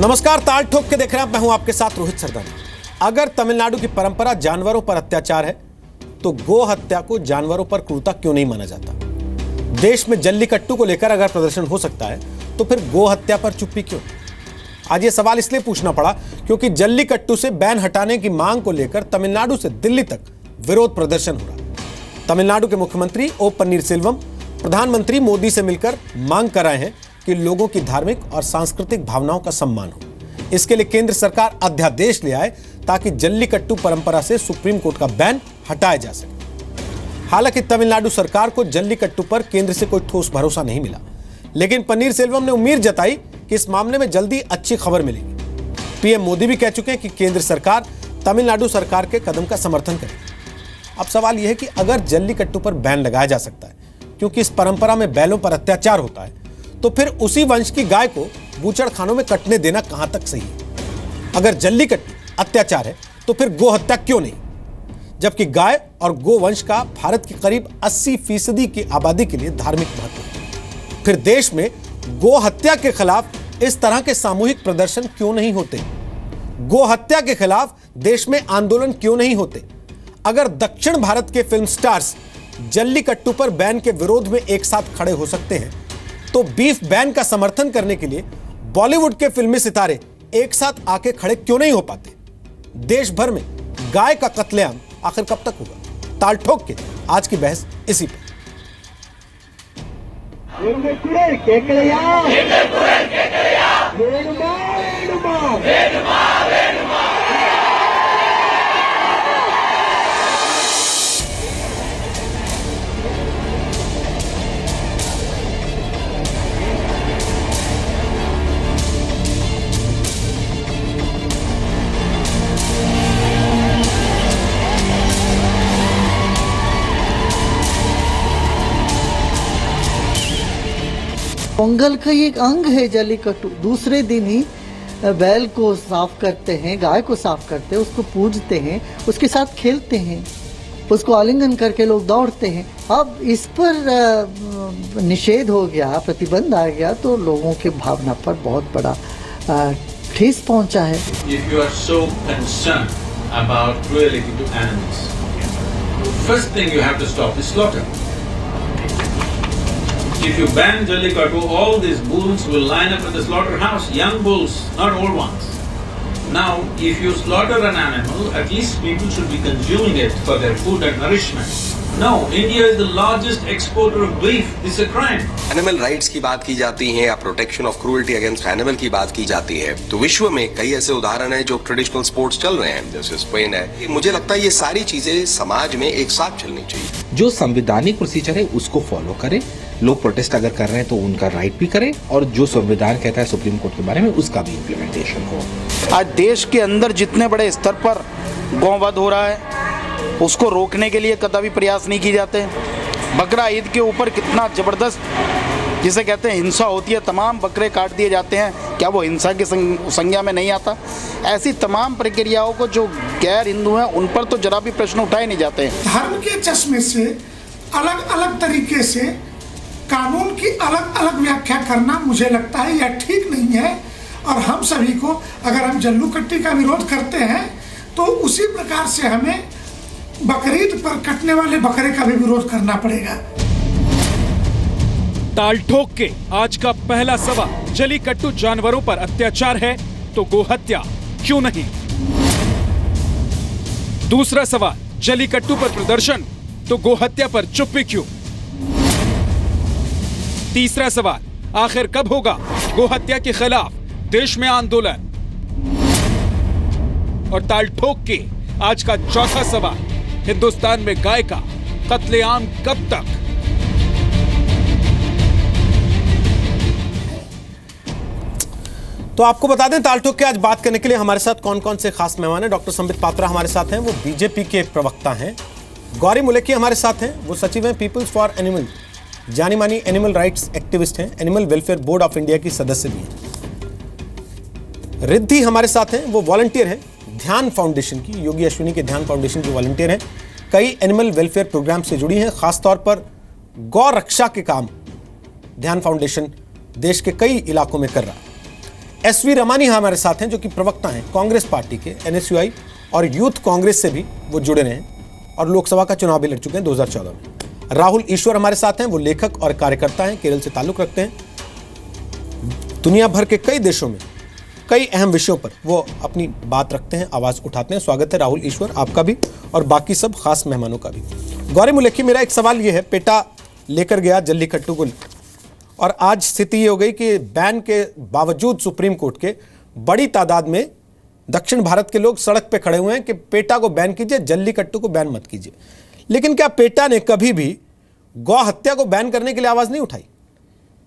नमस्कार, ताल ठोक के देख रहे हैं, मैं हूं आपके साथ रोहित सरदाना। अगर तमिलनाडु की परंपरा जानवरों पर अत्याचार है तो गो हत्या को जानवरों पर क्रूरता क्यों नहीं माना जाता? देश में जल्लीकट्टू को लेकर अगर प्रदर्शन हो सकता है तो फिर गो हत्या पर चुप्पी क्यों? आज ये सवाल इसलिए पूछना पड़ा क्योंकि जल्लीकट्टू से बैन हटाने की मांग को लेकर तमिलनाडु से दिल्ली तक विरोध प्रदर्शन हो रहा। तमिलनाडु के मुख्यमंत्री ओ पन्नीरसेल्वम प्रधानमंत्री मोदी से मिलकर मांग कर रहे हैं कि लोगों की धार्मिक और सांस्कृतिक भावनाओं का सम्मान हो। इसके लिए केंद्र सरकार अध्यादेश ले आए ताकि जल्लीकट्टू परंपरा से सुप्रीम कोर्ट का बैन हटाया जा सके। हालांकि तमिलनाडु सरकार को जल्लीकट्टू पर केंद्र से कोई ठोस भरोसा नहीं मिला, लेकिन पन्नीरसेल्वम ने उम्मीद जताई कि इस मामले में जल्दी अच्छी खबर मिलेगी। पीएम मोदी भी कह चुके हैं कि केंद्र सरकार तमिलनाडु सरकार के कदम का समर्थन करेगी। अब सवाल यह है कि अगर जल्लीकट्टू पर बैन लगाया जा सकता है क्योंकि इस परंपरा में बैलों पर अत्याचार होता है, तो फिर उसी वंश की गाय को बूचड़खानों में कटने देना कहां तक सही है? अगर जल्लीकट्टू अत्याचार है तो फिर गो हत्या क्यों नहीं? जबकि गाय और गो वंश का भारत की करीब 80% की आबादी के लिए धार्मिक महत्व है। फिर देश में गो हत्या के खिलाफ इस तरह के सामूहिक प्रदर्शन क्यों नहीं होते? गो हत्या के खिलाफ देश में आंदोलन क्यों नहीं होते? अगर दक्षिण भारत के फिल्म स्टार्स जल्लीकट्टू पर बैन के विरोध में एक साथ खड़े हो सकते हैं, तो बीफ बैन का समर्थन करने के लिए बॉलीवुड के फिल्मी सितारे एक साथ आके खड़े क्यों नहीं हो पाते? देश भर में गाय का कत्लेआम आखिर कब तक होगा? ताल ठोक के आज की बहस इसी पर। पोंगल का एक अंग है जल्लीकट्टू। दूसरे दिन ही बैल को साफ करते हैं, गाय को साफ करते हैं, उसको पूजते हैं, उसके साथ खेलते हैं, उसको आलिंगन करके लोग दौड़ते हैं। अब इस पर निषेध हो गया, प्रतिबंध आ गया, तो लोगों की भावना पर बहुत बड़ा ठेस पहुंचा है। If you are so concerned about cruelty to animals, first thing you have to stop is slaughter. If you ban Jallikattu, all these bulls will line up in the slaughterhouse, young bulls, not old ones. Now, if you slaughter an animal, at least people should be consuming it for their food and nourishment. No, India is the largest exporter of beef. This is a crime. Animal rights की बात की जाती है या protection of cruelty against animal की बात की जाती है, तो विश्व में कई ऐसे उदाहरण हैं जो ट्रेडिशनल स्पोर्ट्स चल रहे हैं, जैसे स्पेन है। मुझे लगता है ये सारी चीजें समाज में एक साथ चलनी चाहिए। जो संवैधानिक प्रोसीजर है उसको फॉलो करें। लोग प्रोटेस्ट अगर कर रहे हैं तो उनका राइट भी करें, और जो संविधान कहता है सुप्रीम कोर्ट के बारे में उसका भी इम्प्लीमेंटेशन हो। आज देश के अंदर जितने बड़े स्तर पर गौवध हो रहा है उसको रोकने के लिए कदापि प्रयास नहीं किए जाते। बकरा ईद के ऊपर कितना जबरदस्त, जिसे कहते हैं हिंसा होती है, तमाम बकरे काट दिए जाते हैं, क्या वो हिंसा की संज्ञा में नहीं आता? ऐसी तमाम प्रक्रियाओं को जो गैर हिंदू हैं उन पर तो जरा भी प्रश्न उठाए नहीं जाते हैं। धर्म के चश्मे से अलग अलग तरीके से कानून की अलग अलग व्याख्या करना मुझे लगता है यह ठीक नहीं है। और हम सभी को, अगर हम जल्लीकट्टू का विरोध करते हैं तो उसी प्रकार से हमें बकरीद पर कटने वाले बकरे का भी विरोध करना पड़ेगा। ताल ठोक के आज का पहला सवाल, जल्लीकट्टू जानवरों पर अत्याचार है तो गोहत्या क्यों नहीं? दूसरा सवाल, जल्लीकट्टू पर प्रदर्शन तो गोहत्या पर चुप्पी क्यों? तीसरा सवाल, आखिर कब होगा गोहत्या के खिलाफ देश में आंदोलन? और ताल ठोक के आज का चौथा सवाल, हिंदुस्तान में गाय का कत्लेआम कब तक? तो आपको बता दें, ताल ठोक के आज बात करने के लिए हमारे साथ कौन कौन से खास मेहमान हैं। डॉक्टर संबित पात्रा हमारे साथ हैं, वो बीजेपी के प्रवक्ता हैं। गौरी मुलेकी हमारे साथ हैं, वो सचिव हैं पीपल्स फॉर एनिमल, जानी मानी एनिमल राइट्स एक्टिविस्ट हैं, animal welfare board of India की सदस्य भी हैं। रिद्धि हमारे साथ हैं, वो वॉलंटियर हैं ध्यान फाउंडेशन की, योगी अश्विनी के ध्यान फाउंडेशन की वॉलंटियर हैं। कई एनिमल वेलफेयर प्रोग्राम से जुड़ी हैं, खासतौर पर गौ रक्षा के काम ध्यान फाउंडेशन देश के कई इलाकों में कर रहा। एसवी रमानी हमारे साथ हैं, जो कि प्रवक्ता हैं कांग्रेस पार्टी के, एनएसयूआई और यूथ कांग्रेस से भी वो जुड़े रहे हैं और लोकसभा का चुनाव भी लड़ चुके हैं 2014 में। राहुल ईश्वर हमारे साथ हैं, वो लेखक और कार्यकर्ता हैं, केरल से ताल्लुक रखते हैं। दुनिया भर के कई देशों में कई अहम विषयों पर वो अपनी बात रखते हैं, आवाज उठाते हैं। स्वागत है राहुल ईश्वर आपका भी और बाकी सब खास मेहमानों का भी। गौरी मुलेखी, मेरा एक सवाल ये है, पेटा लेकर गया जल्लीकट्टू को और आज स्थिति ये हो गई कि बैन के बावजूद सुप्रीम कोर्ट के बड़ी तादाद में दक्षिण भारत के लोग सड़क पे खड़े हुए हैं कि पेटा को बैन कीजिए, जल्लीकट्टू को बैन मत कीजिए। लेकिन क्या पेटा ने कभी भी गौ हत्या को बैन करने के लिए आवाज नहीं उठाई?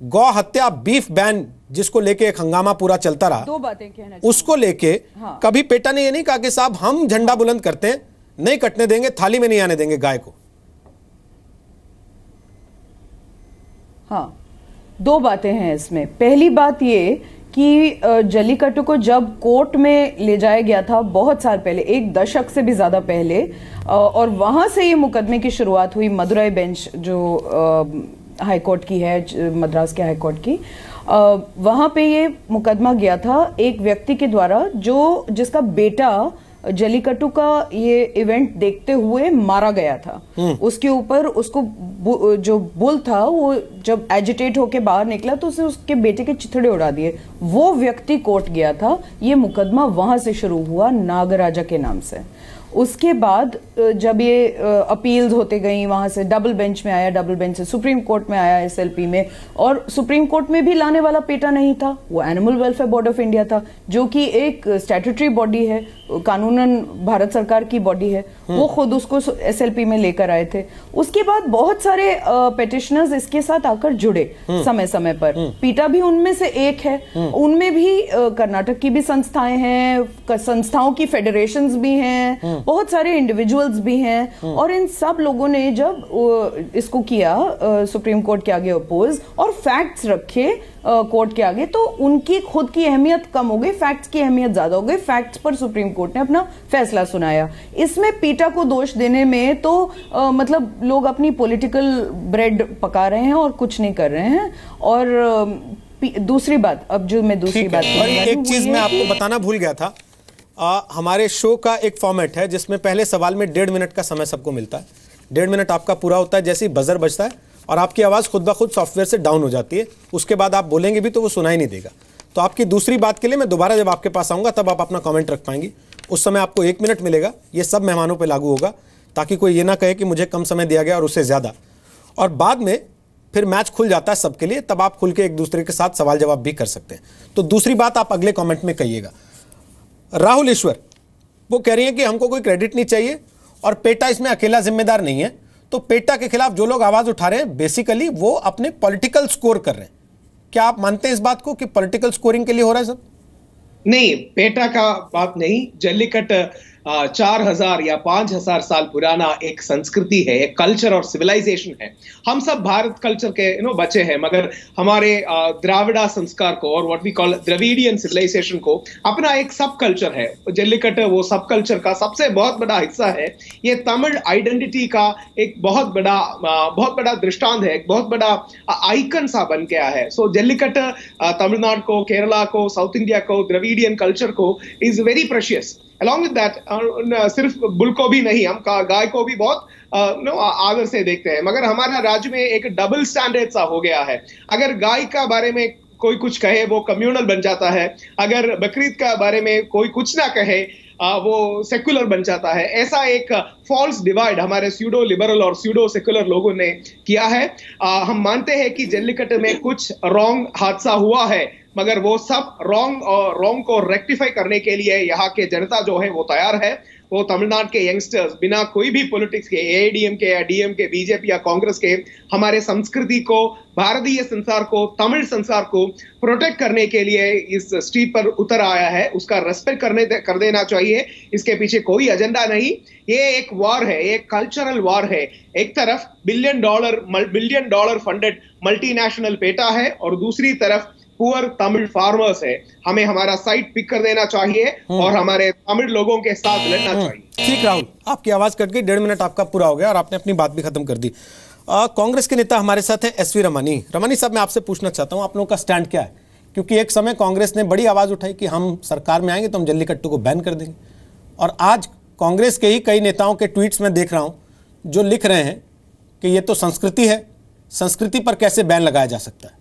गौ हत्या, बीफ बैन, जिसको लेके एक हंगामा पूरा चलता रहा, 2 बातें कहना उसको लेके कभी पेटा ने ये नहीं कहा कि साहब हम झंडा बुलंद करते हैं, नहीं कटने देंगे, थाली में नहीं आने देंगे गाय को? हाँ, 2 बातें हैं इसमें। पहली बात ये कि जल्लीकट्टू को जब कोर्ट में ले जाया गया था बहुत साल पहले, 1 दशक से भी ज्यादा पहले, और वहां से ये मुकदमे की शुरुआत हुई। मदुरई बेंच जो हाई कोर्ट की है, मद्रास के हाई कोर्ट की, वहां पे ये मुकदमा गया था एक व्यक्ति के द्वारा जिसका बेटा जल्लीकट्टू का ये इवेंट देखते हुए मारा गया था। उसके ऊपर उसको जो बुल था वो जब एजिटेट होके बाहर निकला तो उसने उसके बेटे के चिथड़े उड़ा दिए। वो व्यक्ति कोर्ट गया था, ये मुकदमा वहां से शुरू हुआ, नागराजा के नाम से। उसके बाद जब ये अपील्स होते गई, वहां से डबल बेंच में आया, डबल बेंच से सुप्रीम कोर्ट में आया, एसएलपी में, और सुप्रीम कोर्ट में भी लाने वाला पेटा नहीं था, वो animal welfare board of India था, जो कि एक स्टैट्यूटरी बॉडी है, कानूनन भारत सरकार की बॉडी है। वो खुद उसको एसएलपी में लेकर आए थे। उसके बाद बहुत सारे पेटिशनर्स इसके साथ आकर जुड़े समय समय पर। पीटा भी उनमें से एक है। उनमें भी कर्नाटक की भी संस्थाएं हैं, संस्थाओं की फेडरेशंस भी हैं, बहुत सारे इंडिविजुअल्स भी हैं, और इन सब लोगों ने जब इसको किया सुप्रीम कोर्ट के आगे अपोज और फैक्ट्स रखे कोर्ट के आगे, तो उनकी खुद की अहमियत कम हो गई, फैक्ट्स की अहमियत ज्यादा हो गई। फैक्ट्स पर सुप्रीम कोर्ट ने अपना फैसला सुनाया। इसमें पीटा को दोष देने में तो मतलब लोग अपनी पॉलिटिकल ब्रेड पका रहे हैं और कुछ नहीं कर रहे हैं। और दूसरी बात, अब जो मैं दूसरी बात, एक चीज मैं आपको बताना भूल गया था, हमारे शो का एक फॉर्मेट है जिसमें पहले सवाल में 1.5 मिनट का समय सबको मिलता है। 1.5 मिनट आपका पूरा होता है, जैसे ही बजर बजता है और आपकी आवाज़ खुद ब खुद सॉफ्टवेयर से डाउन हो जाती है, उसके बाद आप बोलेंगे भी तो वो सुनाई नहीं देगा। तो आपकी दूसरी बात के लिए मैं दोबारा जब आपके पास आऊँगा तब आप अपना कमेंट रख पाएंगी। उस समय आपको 1 मिनट मिलेगा। ये सब मेहमानों पर लागू होगा, ताकि कोई ये ना कहे कि मुझे कम समय दिया गया और उससे ज़्यादा। और बाद में फिर मैच खुल जाता है सबके लिए, तब आप खुल के एक दूसरे के साथ सवाल जवाब भी कर सकते हैं। तो दूसरी बात आप अगले कॉमेंट में कहिएगा। राहुल ईश्वर वो कह रही हैं कि हमको कोई क्रेडिट नहीं चाहिए और पेटा इसमें अकेला जिम्मेदार नहीं है। तो पेटा के खिलाफ जो लोग आवाज उठा रहे हैं, बेसिकली वो अपने पॉलिटिकल स्कोर कर रहे हैं। क्या आप मानते हैं इस बात को कि पॉलिटिकल स्कोरिंग के लिए हो रहा है सब? नहीं, पेटा का बात नहीं। जल्लीकट्टू 4000 या 5000 साल पुराना एक संस्कृति है, एक कल्चर और सिविलाइजेशन है। हम सब भारत कल्चर के बच्चे हैं, मगर हमारे द्राविड़ा संस्कार को और what we call Dravidian civilisation को अपना एक सब कल्चर है। जल्लीकट्टू वो सब कल्चर का सबसे बहुत बड़ा हिस्सा है। ये तमिल आइडेंटिटी का एक बहुत बड़ा दृष्टांत है, एक बहुत बड़ा आइकन सा बन गया है। सो जल्लीकट्टू तमिलनाडु को, केरला को, साउथ इंडिया को, द्रविडियन कल्चर को is very precious. Along with that, सिर्फ बुल को भी नहीं, हम गाय को भी बहुत आदर से देखते हैं, मगर हमारा राज्य में एक डबल स्टैंडर्ड सा हो गया है। अगर गाय का बारे में कोई कुछ कहे वो कम्युनल बन जाता है, अगर बकरीद का बारे में कोई कुछ ना कहे वो सेक्युलर बन जाता है। ऐसा एक फॉल्स डिवाइड हमारे स्यूडो लिबरल और स्यूडो सेक्युलर लोगों ने किया है। हम मानते हैं कि जल्लीकट्टू में कुछ रॉन्ग हादसा हुआ है, मगर वो सब रॉन्ग को रेक्टिफाई करने के लिए यहाँ के जनता जो है वो तैयार है। वो तमिलनाडु के यंगस्टर्स बिना कोई भी पॉलिटिक्स के, एआईडीएमके या डीएमके, बीजेपी या कांग्रेस के, हमारे संस्कृति को, भारतीय संस्कार को, तमिल संस्कार को प्रोटेक्ट करने के लिए इस स्ट्रीट पर उतर आया है। उसका रेस्पेक्ट कर देना चाहिए। इसके पीछे कोई एजेंडा नहीं। ये एक वॉर है, एक कल्चरल वॉर है। एक तरफ billion dollar funded multinational PETA है और दूसरी तरफ पुअर तमिल फार्मर्स है। हमें हमारा साइड पिक कर देना चाहिए और हमारे तमिल लोगों के साथ लड़ना चाहिए। ठीक राहुल, आपकी आवाज कट गई, 1.5 मिनट आपका पूरा हो गया और आपने अपनी बात भी खत्म कर दी। कांग्रेस के नेता हमारे साथ हैं एसवी रमानी। रमानी साहब, मैं आपसे पूछना चाहता हूं, आप लोगों का स्टैंड क्या है? क्योंकि एक समय कांग्रेस ने बड़ी आवाज़ उठाई कि हम सरकार में आएंगे तो हम जल्लीकट्टू को बैन कर देंगे, और आज कांग्रेस के ही कई नेताओं के ट्वीट्स में देख रहा हूं जो लिख रहे हैं कि ये तो संस्कृति है, संस्कृति पर कैसे बैन लगाया जा सकता है।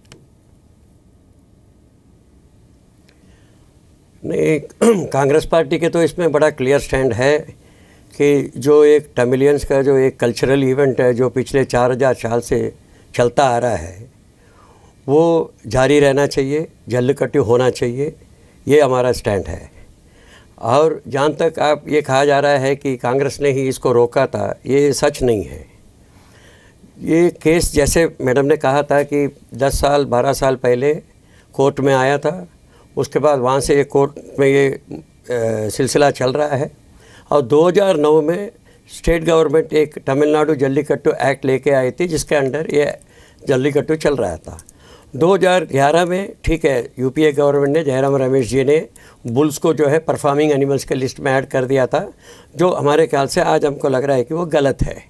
नहीं, कांग्रेस पार्टी के तो इसमें बड़ा क्लियर स्टैंड है कि जो एक तमिलियंस का जो एक कल्चरल इवेंट है जो पिछले 4000 साल से चलता आ रहा है वो जारी रहना चाहिए, जल्लीकट्टू होना चाहिए, ये हमारा स्टैंड है। और जहाँ तक आप ये कहा जा रहा है कि कांग्रेस ने ही इसको रोका था, ये सच नहीं है। ये केस जैसे मैडम ने कहा था कि 10 साल 12 साल पहले कोर्ट में आया था, उसके बाद वहाँ से कोर्ट में ये सिलसिला चल रहा है, और 2009 में स्टेट गवर्नमेंट एक तमिलनाडु जल्लीकट्टू एक्ट लेके आई थी जिसके अंडर ये जल्लीकट्टू चल रहा था। 2011 में ठीक है, यूपीए गवर्नमेंट ने, जयराम रमेश जी ने बुल्स को जो है परफॉर्मिंग एनिमल्स के लिस्ट में ऐड कर दिया था, जो हमारे ख्याल से आज हमको लग रहा है कि वो गलत है।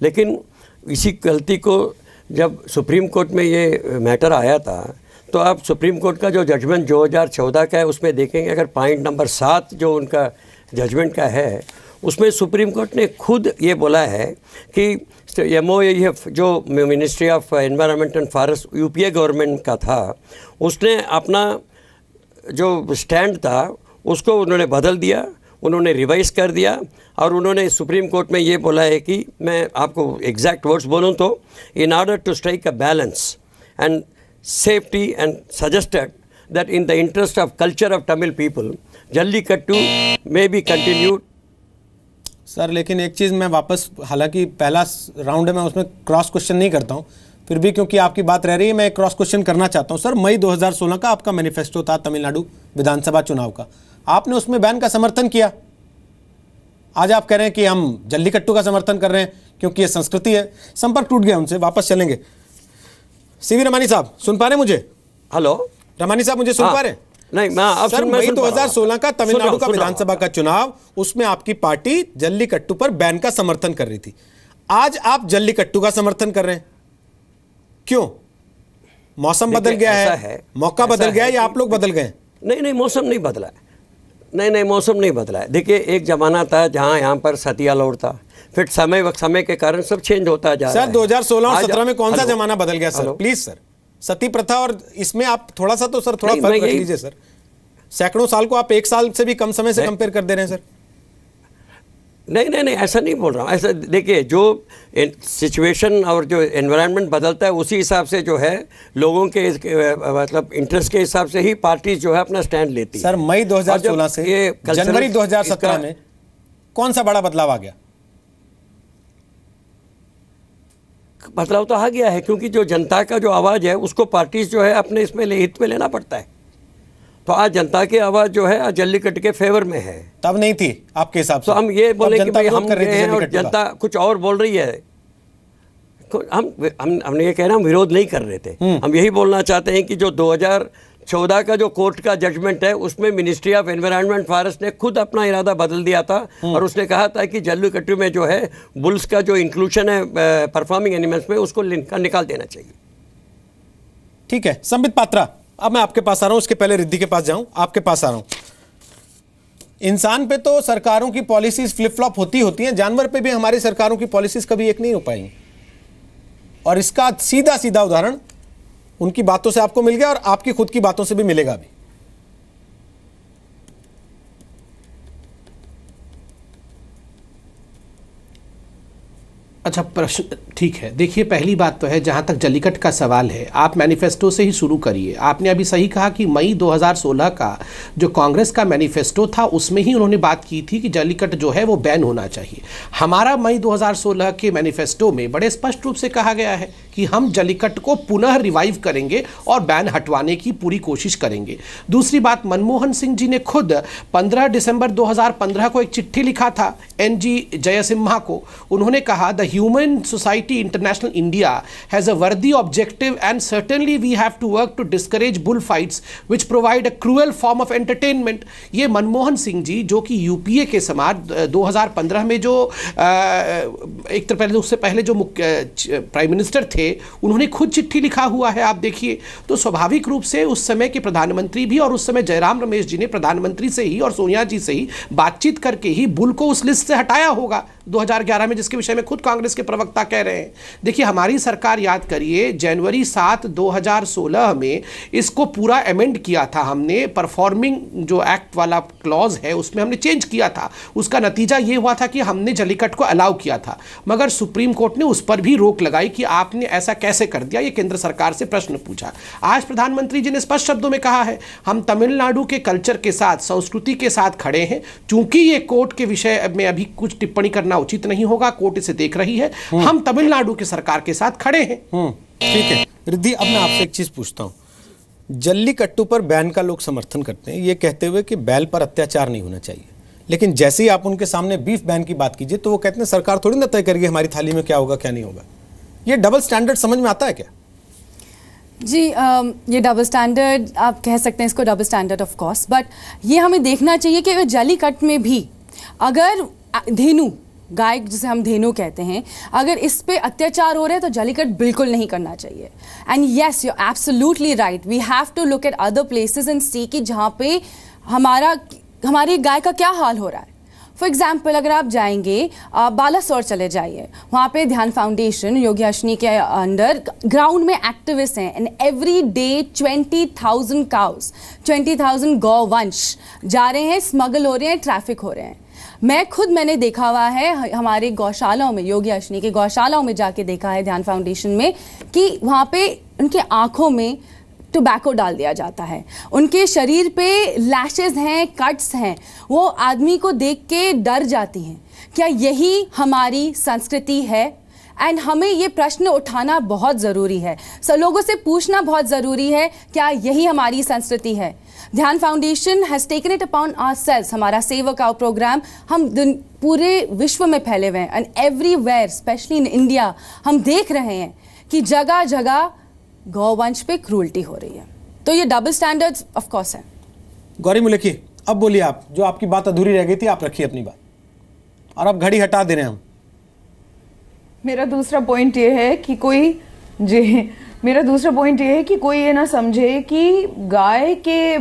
लेकिन इसी गलती को जब सुप्रीम कोर्ट में ये मैटर आया था तो आप सुप्रीम कोर्ट का जो जजमेंट 2014 का है उसमें देखेंगे, अगर पॉइंट नंबर 7 जो उनका जजमेंट का है उसमें सुप्रीम कोर्ट ने खुद ये बोला है कि MOAF जो ministry of environment and forest UPA government का था, उसने अपना जो स्टैंड था उसको उन्होंने बदल दिया, उन्होंने रिवाइज कर दिया, और उन्होंने सुप्रीम कोर्ट में ये बोला है कि मैं आपको एग्जैक्ट वर्ड्स बोलूँ तो in order to strike a balance and safety and suggested that in the interest of culture of Tamil people jallikattu may be continued. Sir लेकिन एक चीज़ मैं वापस, हालांकि पहला राउंड है, मैं उसमें क्रॉस क्वेश्चन नहीं करता हूं, फिर भी क्योंकि आपकी बात रह रही है मैं एक क्रॉस क्वेश्चन करना चाहता हूं। सर मई 2016 का आपका मैनिफेस्टो था तमिलनाडु विधानसभा चुनाव का, आपने उसमें बैन का समर्थन किया। आज आप कह रहे हैं कि हम जल्लीकट्टू का समर्थन कर रहे हैं क्योंकि ये संस्कृति है। संपर्क टूट गया उनसे, वापस चलेंगे। सीवी रमानी साहब सुन पा रहे मुझे? हेलो रमानी साहब मुझे सुन पा रहे? नहीं, मैं सर मई 2016 का तमिलनाडु का विधानसभा का चुनाव, उसमें आपकी पार्टी जल्लीकट्टू पर बैन का समर्थन कर रही थी। आज आप जल्लीकट्टू का समर्थन कर रहे हैं, क्यों? मौसम बदल गया है, मौका बदल गया है, या आप लोग बदल गए? नहीं, मौसम नहीं बदला है। नहीं, मौसम नहीं बदला है। देखिए, एक जमाना था जहां यहाँ पर सती अलाउड था, फिर समय के कारण सब चेंज होता जा रहा है। सर 2016 और 17 में कौन सा जमाना बदल गया सर? प्लीज सर, सती प्रथा और इसमें आप थोड़ा सा तो सर थोड़ा फर्क रख लीजिए सर। सैकड़ों साल को आप 1 साल से भी कम समय से कंपेयर कर दे रहे हैं सर। नहीं, ऐसा नहीं बोल रहा हूँ। ऐसा देखिए, जो सिचुएशन और जो एनवायरनमेंट बदलता है उसी हिसाब से जो है लोगों के मतलब इंटरेस्ट के हिसाब से ही पार्टी जो है अपना स्टैंड लेती है। सर मई 2016 से जनवरी 2017 में कौन सा बड़ा बदलाव आ गया? बदलाव तो आ गया है, क्योंकि जो जनता का जो आवाज़ है उसको पार्टीज जो है अपने इसमें हित में लेना पड़ता है। तो आज जनता की आवाज़ जो है आज जल्लीकट्टू के फेवर में है, तब नहीं थी आपके हिसाब से। तो हम ये बोले कि भाई हम गए हैं और जनता कुछ और बोल रही है। हमने ये कह रहे हम विरोध नहीं कर रहे थे, हम यही बोलना चाहते हैं कि जो 2014 का जो कोर्ट का जजमेंट है उसमें मिनिस्ट्री ऑफ एनवायरनमेंट फॉरेस्ट ने खुद अपना इरादा बदल दिया था, और उसने कहा था कि जल्लीकट्टू में जो है बुल्स का जो इंक्लूजन है परफॉर्मिंग एनिमल्स में उसको निकाल देना चाहिए। ठीक है संबित पात्रा, अब मैं आपके पास आ रहा हूं, उसके पहले रिद्धि के पास जाऊं, आपके पास आ रहा हूं। इंसान पे तो सरकारों की पॉलिसीज फ्लिप फ्लॉप होती हैं, जानवर पे भी हमारी सरकारों की पॉलिसीज कभी एक नहीं हो पाएंगी, और इसका सीधा सीधा उदाहरण उनकी बातों से आपको मिल गया और आपकी खुद की बातों से भी मिलेगा भी। अच्छा प्रश्न ठीक है। देखिए, पहली बात तो है, जहाँ तक जल्लीकट्टू का सवाल है, आप मैनिफेस्टो से ही शुरू करिए। आपने अभी सही कहा कि मई 2016 का जो कांग्रेस का मैनिफेस्टो था उसमें ही उन्होंने बात की थी कि जल्लीकट्टू जो है वो बैन होना चाहिए। हमारा मई 2016 के मैनिफेस्टो में बड़े स्पष्ट रूप से कहा गया है कि हम जल्लीकट्टू को पुनः रिवाइव करेंगे और बैन हटवाने की पूरी कोशिश करेंगे। दूसरी बात, मनमोहन सिंह जी ने खुद 15 दिसंबर 2015 को एक चिट्ठी लिखा था NG जयसिम्हा को। उन्होंने कहा the Human Society International India has a worthy objective, and certainly we have to work to discourage bullfights which provide a cruel form of entertainment. ये मनमोहन सिंह जी जो कि यूपीए के समाज 2015 में जो एक तरह पहले उससे पहले जो प्राइम मिनिस्टर थे, उन्होंने खुद चिट्ठी लिखा हुआ है, आप देखिए। तो स्वाभाविक रूप से उस समय के प्रधानमंत्री भी और उस समय जयराम रमेश जी ने प्रधानमंत्री से ही और सोनिया जी से ही बातचीत करके ही बुल को उस लिस्ट से हटाया होगा 2011 में, जिसके विषय में खुद कांग्रेस के प्रवक्ता कह रहे हैं। देखिए हमारी सरकार, याद करिए, जनवरी 7, 2016 में इसको पूरा अमेंड किया था हमने, परफॉर्मिंग जो एक्ट वाला क्लॉज है उसमें हमने चेंज किया था। उसका नतीजा ये हुआ था कि हमने जल्लीकट्टू को अलाउ किया था, मगर सुप्रीम कोर्ट ने उस पर भी रोक लगाई कि आपने ऐसा कैसे कर दिया, ये केंद्र सरकार से प्रश्न पूछा। आज प्रधानमंत्री जी ने स्पष्ट शब्दों में कहा है, हम तमिलनाडु के कल्चर के साथ, संस्कृति के साथ खड़े हैं। चूंकि ये कोर्ट के विषय में अभी कुछ टिप्पणी करना उचित नहीं होगा, कोर्ट इसे देख रही है, हम तमिलनाडु की सरकार के साथ खड़े हैं। ठीक है रिद्धि, अब मैं आपसे एक चीज पूछता हूं। जल्लीकट्टू पर बैन का लोग समर्थन करते हैं, ये कहते हुए कि बैल पर अत्याचार नहीं होना चाहिए, लेकिन जैसे ही आप उनके सामने बीफ बैन की बात कीजिए तो वो कहते हैं सरकार थोड़ी ना तय करेगी हमारी थाली में क्या होगा क्या नहीं होगा। ये डबल स्टैंडर्ड समझ में आता है क्या? जी ये डबल स्टैंडर्ड आप कह सकते हैं इसको, double standard of course, but ये हमें देखना चाहिए कि जल्लीकट्टू में भी अगर धेनु गाय जिसे हम धेनु कहते हैं, अगर इस पे अत्याचार हो रहे हैं तो जल्लीकट्टू बिल्कुल नहीं करना चाहिए। And yes you absolutely right, we have to look at other places and see कि जहाँ पे हमारी गाय का क्या हाल हो रहा है। फॉर एग्जाम्पल अगर आप जाएंगे बालासोर चले जाइए, वहाँ पे ध्यान फाउंडेशन योगी अश्नी के अंडर ग्राउंड में एक्टिविस्ट हैं, एंड एवरी डे 20,000 काउस, 20,000 गौवंश जा रहे हैं, स्मगल हो रहे हैं, ट्रैफिक हो रहे हैं। मैंने देखा हुआ है हमारे गौशालाओं में, योगी अश्नी के गौशालाओं में जाके देखा है ध्यान फाउंडेशन में, कि वहाँ पे उनके आँखों में टोबैको डाल दिया जाता है, उनके शरीर पे लैशेस हैं, कट्स हैं, वो आदमी को देख के डर जाती हैं। क्या यही हमारी संस्कृति है? एंड हमें ये प्रश्न उठाना बहुत ज़रूरी है, लोगों से पूछना बहुत ज़रूरी है, क्या यही हमारी संस्कृति है? ध्यान foundation has taken it upon ourselves, हमारा सेवक आओ प्रोग्राम हम पूरे विश्व में फैले हुए हैं, and everywhere specially in India हम देख रहे हैं कि जगह जगह गौवंश पे क्रूल्टी हो रही है। तो ये डबल स्टैंडर्ड्स ऑफ कोर्स है। गौरी मुलेकी, अब बोलिए आप, जो आपकी बात अधूरी रह गई थी आप रखिए अपनी बात, और अब घड़ी हटा दे रहे हैं हम। मेरा दूसरा पॉइंट ये है कि कोई ये ना समझे कि गाय के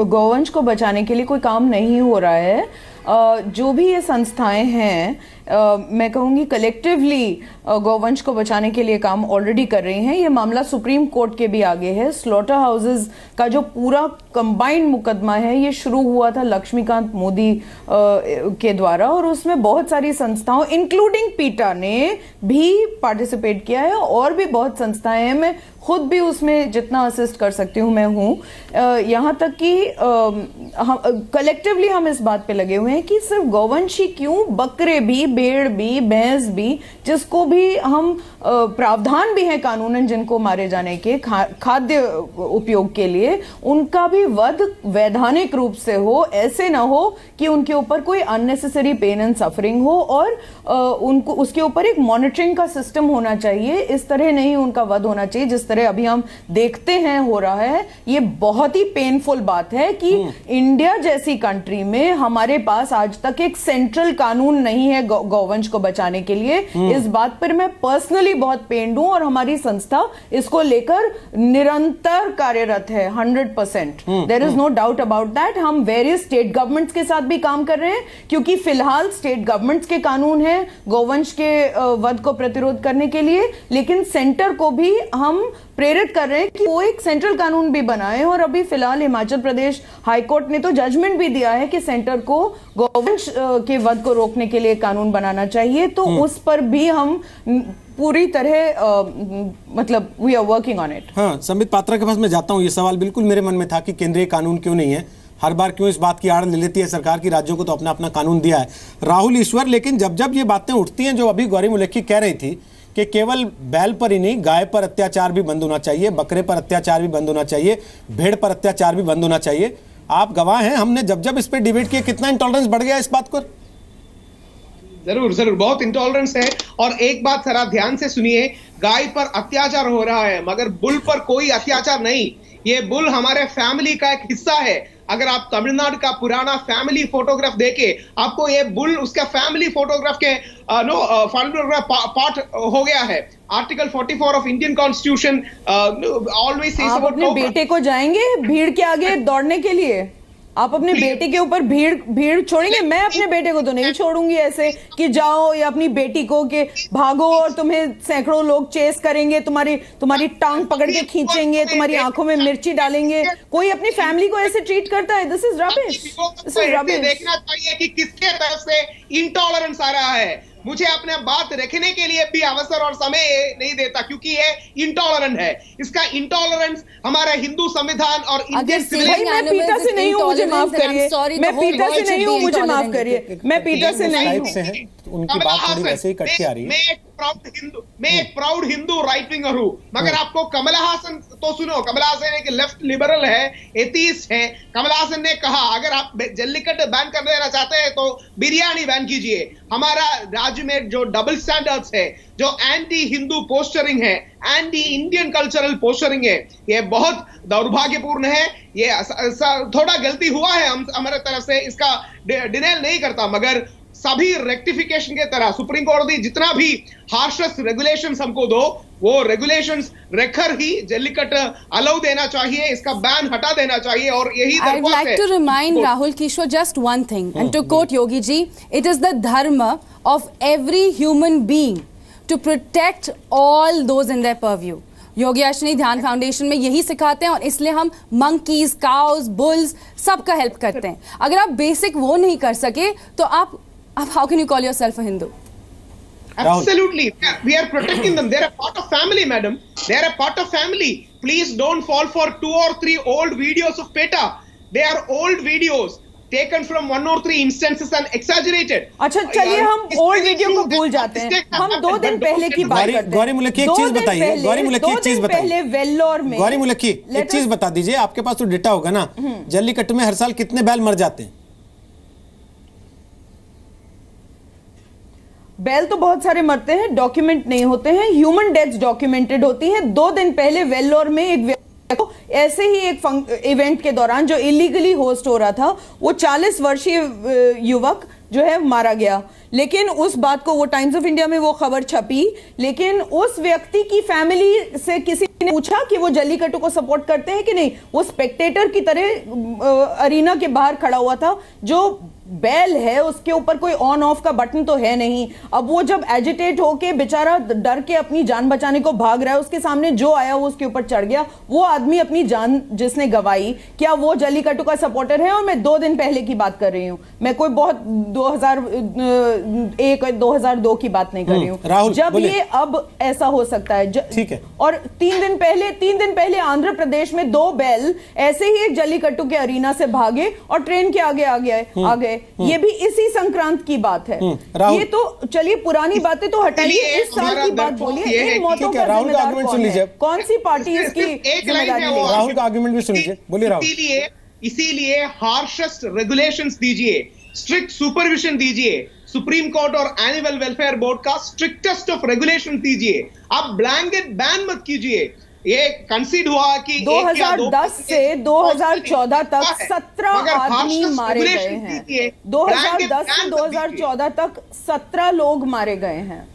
गौवंश को बचाने के लिए कोई काम नहीं हो रहा है। जो भी ये संस्थाएं हैं, मैं कहूँगी कलेक्टिवली गौवंश को बचाने के लिए काम ऑलरेडी कर रही हैं। ये मामला सुप्रीम कोर्ट के भी आगे है। स्लॉटर हाउसेस का जो पूरा कंबाइंड मुकदमा है, ये शुरू हुआ था लक्ष्मीकांत मोदी के द्वारा, और उसमें बहुत सारी संस्थाओं इंक्लूडिंग पीटा ने भी पार्टिसिपेट किया है, और भी बहुत संस्थाएं हैं। मैं खुद भी उसमें जितना असिस्ट कर सकती हूँ मैं हूँ। यहाँ तक कि कलेक्टिवली हम इस बात पे लगे हुए हैं कि सिर्फ गौवंश ही क्यों, बकरे भी, भेड़ भी, भैंस भी, जिसको भी हम प्रावधान भी है कानूनन जिनको मारे जाने के खाद्य उपयोग के लिए, उनका भी वध वैधानिक रूप से हो, ऐसे ना हो कि उनके ऊपर कोई अननेसेसरी पेन एंड सफरिंग हो, और उनको उसके ऊपर एक मॉनिटरिंग का सिस्टम होना चाहिए। इस तरह नहीं उनका वध होना चाहिए जिस तरह अभी हम देखते हैं हो रहा है। ये बहुत ही पेनफुल बात है कि इंडिया जैसी कंट्री में हमारे पास आज तक एक सेंट्रल कानून नहीं है गौवंश को बचाने के लिए। इस बात पर मैं पर्सनली बहुत पेंड हूं, और हमारी संस्था इसको लेकर निरंतर कार्यरत है 100%। There is no doubt about that. हम वेरियस स्टेट गवर्नमेंट्स के साथ भी काम कर रहे हैं, क्योंकि फिलहाल स्टेट गवर्नमेंट्स के कानून है गौवंश के वध को प्रतिरोध करने के लिए, लेकिन सेंटर को भी हम प्रेरित कर रहे हैं कि वो एक सेंट्रल कानून भी बनाए। और अभी फिलहाल हिमाचल प्रदेश हाईकोर्ट ने तो जजमेंट भी दिया है कि सेंटर को गौवंश के वध को रोकने के लिए कानून बनाना चाहिए। तो उस पर भी हम पूरी तरह मतलब we are working on it. हाँ, संबित पात्रा के पास मैं जाता हूँ। ये सवाल बिल्कुल मेरे मन में था कि केंद्रीय कानून क्यों नहीं है, हर बार क्यों इस बात की आड़ ले लेती है सरकार की, राज्यों को तो अपना अपना कानून दिया है। राहुल ईश्वर, लेकिन जब जब ये बातें उठती हैं, जो अभी गौरी मुलेकी कह रही थी कि केवल बैल पर ही नहीं, गाय पर अत्याचार भी बंद होना चाहिए, बकरे पर अत्याचार भी बंद होना चाहिए, भेड़ पर अत्याचार भी बंद होना चाहिए। आप गवाह हैं, हमने जब जब इस पर डिबेट किया कितना इंटॉलरेंस बढ़ गया इस बात को। जरूर जरूर, बहुत इंटॉलरेंस है। और एक बात जरा ध्यान से सुनिए, गाय पर अत्याचार हो रहा है मगर बुल पर कोई अत्याचार नहीं। ये बुल हमारे फैमिली का एक हिस्सा है। अगर आप तमिलनाडु का पुराना फैमिली फोटोग्राफ देखे, आपको ये बुल उसका फैमिली फोटोग्राफ के पार्ट हो गया है। Article 44 of Indian constitution always says आप अपने बेटे को जाएंगे भीड़ के आगे दौड़ने के लिए? आप अपने बेटे के ऊपर भीड़ छोड़ेंगे? मैं अपने बेटे को तो नहीं छोड़ूंगी ऐसे कि जाओ, या अपनी बेटी को कि भागो और तुम्हें सैकड़ों लोग चेस करेंगे, तुम्हारी टांग पकड़ के खींचेंगे, तुम्हारी आंखों में मिर्ची डालेंगे। कोई अपनी फैमिली को ऐसे ट्रीट करता है? This is rubbish, this is rubbish. देखना चाहिए कि किसके तरफ से इंटॉलरेंस आ रहा है। मुझे अपने बात रखने के लिए भी अवसर और समय नहीं देता, क्योंकि ये इंटॉलरेंट है। इसका इंटॉलरेंस हमारा हिंदू संविधान और इंडियन सिविलाइजेशन। मैं पीटा से नहीं हूँ, मुझे माफ करिए। मैं पीटा से नहीं हूँ, मुझे माफ करिए। मैं पीटा से नहीं हूँ। उनकी बात थोड़ी वैसे ही कट के आ रही है। मैं एक प्राउड हिंदू राइट विंगर हूँ, मगर आपको कमला हासन तो सुनो। कमला हासन एक लेफ्ट लिबरल है, एथीस्ट है। कमला हासन ने कहा अगर आप जल्लीकट्टू बैन कर देना चाहते हैं तो बिरयानी बैन कीजिए। हमारा राज्य में जो डबल स्टैंडर्ड्स है, जो एंटी हिंदू पोस्टरिंग है, एंटी इंडियन कल्चरल पोस्टरिंग है, ये बहुत दौर्भाग्यपूर्ण है। ये थोड़ा गलती हुआ है हमारे तरफ से, इसका डिनायल नहीं करता, मगर सभी रेक्टिफिकेशन के तरह सुप्रीम कोर्ट जितना भी हार्शेस्ट रेगुलेशंस हमको दो, वो रेगुलेशंस रखकर ही जल्लीकट्टू अलाउ देना चाहिए, इसका बैन हटा देना चाहिए। और यही I would like to remind Rahul Kishore just one thing, and to quote Yogi ji, it is the dharma of every human being to protect all those in their purview. योगी आश्रनी ध्यान foundation में यही सिखाते हैं, और इसलिए हम monkeys, cause, bulls सबका help करते हैं। अगर आप बेसिक वो नहीं कर सके तो आप how can you call yourself a Hindu? Absolutely. We are protecting them. They're a part of family, madam. They're a part of family. Please don't fall for 2 or 3 old videos of PETA. They are old videos taken from 1 or 3 instances and exaggerated. अच्छा, चलिए हम old video को भूल जाते हैं। हम 2 दिन पहले की बात करते हैं। गौरी मुलक्की एक चीज बताइए। गौरी मुलक्की एक चीज बताइए। पहले वेल्लोर में गौरी मुलक्की एक चीज बता दीजिए, आपके पास तो डेटा होगा ना, जल्लीकट्टू में हर साल कितने बैल मर जाते हैं? बैल तो बहुत सारे मरते हैं, डॉक्यूमेंट नहीं होते हैं। ह्यूमन डेथ्स डॉक्यूमेंटेड होती हैं। 2 दिन पहले वेल्लोर में एक ऐसे ही एक इवेंट के दौरान जो इलीगली होस्ट हो रहा था, वो 40 वर्षीय युवक जो है मारा गया। लेकिन उस बात को, वो टाइम्स ऑफ इंडिया में वो खबर छपी, लेकिन उस व्यक्ति की फैमिली से किसी ने पूछा कि वो जल्लीकट्टू को सपोर्ट करते हैं कि नहीं। वो स्पेक्टेटर की तरह अरीना के बाहर खड़ा हुआ था। जो बैल है उसके ऊपर कोई ऑन ऑफ का बटन तो है नहीं। अब वो जब एजिटेट होके बेचारा डर के अपनी जान बचाने को भाग रहा है, उसके सामने जो आया वो उसके ऊपर चढ़ गया। वो आदमी अपनी जान जिसने गवाई, क्या वो जल्लीकट्टू का सपोर्टर है? और मैं 2 दिन पहले की बात कर रही हूँ, मैं कोई बहुत 2001-2002 की बात नहीं कर रही हूँ, जब ये अब ऐसा हो सकता है। ठीक है। और 3 दिन पहले आंध्र प्रदेश में 2 बैल ऐसे ही एक जल्लीकट्टू के अरीना से भागे और ट्रेन के आगे आ गए। ये भी इसी संक्रांत की बात है। ये तो चलिए पुरानी बातें तो हटाइए, इस साल की बात बोलिए। इन मौतों का जिम्मेदार कौन है? कौन सी पार्टी इसकी जिम्मेदारी ले? राहुल का आर्गुमेंट भी सुन लीजिए, बोलिए राहुल। इसीलिए हार्शेस्ट रेगुलेशंस दीजिए, स्ट्रिक्ट सुपरविजन दीजिए। सुप्रीम कोर्ट और एनिमल वेलफेयर बोर्ड का स्ट्रिक्टेस्ट ऑफ रेगुलेशन दीजिए। आप ब्लैंकेट बैन मत कीजिए। ये कंसीड हुआ कि 2010 से 2014 तक 17 आदमी मारे गए हैं। 2010 से 2014 तक 17 लोग मारे गए हैं।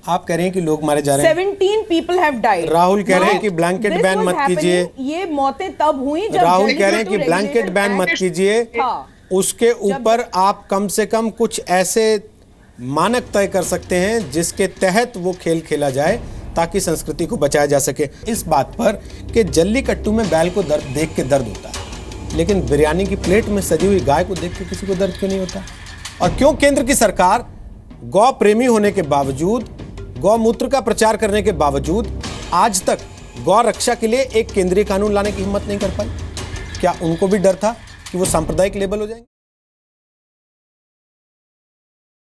आप कह रहे हैं कि लोग मारे जा रहे हैं। 17 people have died। राहुल कह रहे हैं कि ब्लैंकेट बैन मत कीजिए। ये मौतें तब हुई जब राहुल कह रहे हैं कि ब्लैंकेट बैन मत कीजिए। उसके ऊपर आप कम से कम कुछ ऐसे मानक तय कर सकते हैं जिसके तहत वो खेल खेला जाए, ताकि संस्कृति को बचाया जा सके। इस बात पर कि जल्लीकट्टू में बैल को दर्द देख के दर्द होता है, लेकिन बिरयानी की प्लेट में सजी हुई गाय को देख के किसी को दर्द क्यों नहीं होता? और क्यों केंद्र की सरकार गौ प्रेमी होने के बावजूद, गौमूत्र का प्रचार करने के बावजूद आज तक गौ रक्षा के लिए एक केंद्रीय कानून लाने की हिम्मत नहीं कर पाई? क्या उनको भी डर था कि वो सांप्रदायिक लेबल हो जाएंगे?